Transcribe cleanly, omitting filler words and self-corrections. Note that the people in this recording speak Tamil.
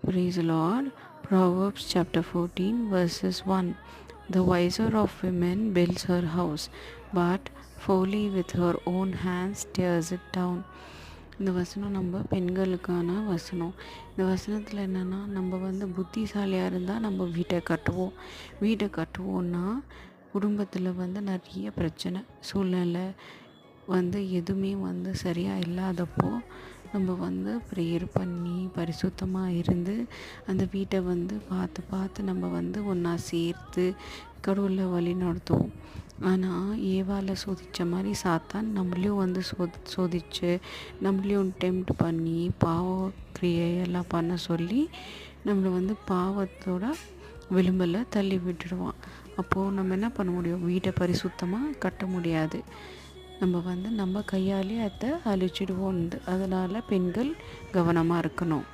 Praise the Lord. Proverbs chapter 14 verses 1. The wiser of women builds her house, but folly with her own hands tears it down. இந்த வசனம் நம்ம பெண்களுக்கான வசனம். இந்த வசனத்தில் என்னென்னா, நம்ம புத்திசாலியாக இருந்தால் நம்ம வீட்டை கட்டுவோன்னா குடும்பத்தில் நிறைய பிரச்சனை சூழ்நிலை எதுவுமே சரியாக இல்லாதப்போ நம்ம ப்ரேயர் பண்ணி பரிசுத்தமாக இருந்து அந்த வீட்டை பார்த்து நம்ம ஒன்றா சேர்த்து கடவுளை வழி நடத்துவோம். ஆனால் ஏவாளை சோதித்த மாதிரி சாத்தான் நம்மளையும் சோதித்து நம்மளையும் டெம்ப்ட் பண்ணி கிரியையெல்லாம் பண்ண சொல்லி நம்மளை பாவத்தோட விளிம்பில் தள்ளி விட்டுடுவான். அப்போது நம்ம என்ன பண்ண முடியும்? வீட்டை பரிசுத்தமாக கட்ட முடியாது. நம்ம நம்ம கையாலே அதை அழிச்சிடுவோம். அதனால் பெண்கள் கவனமாக இருக்கணும்.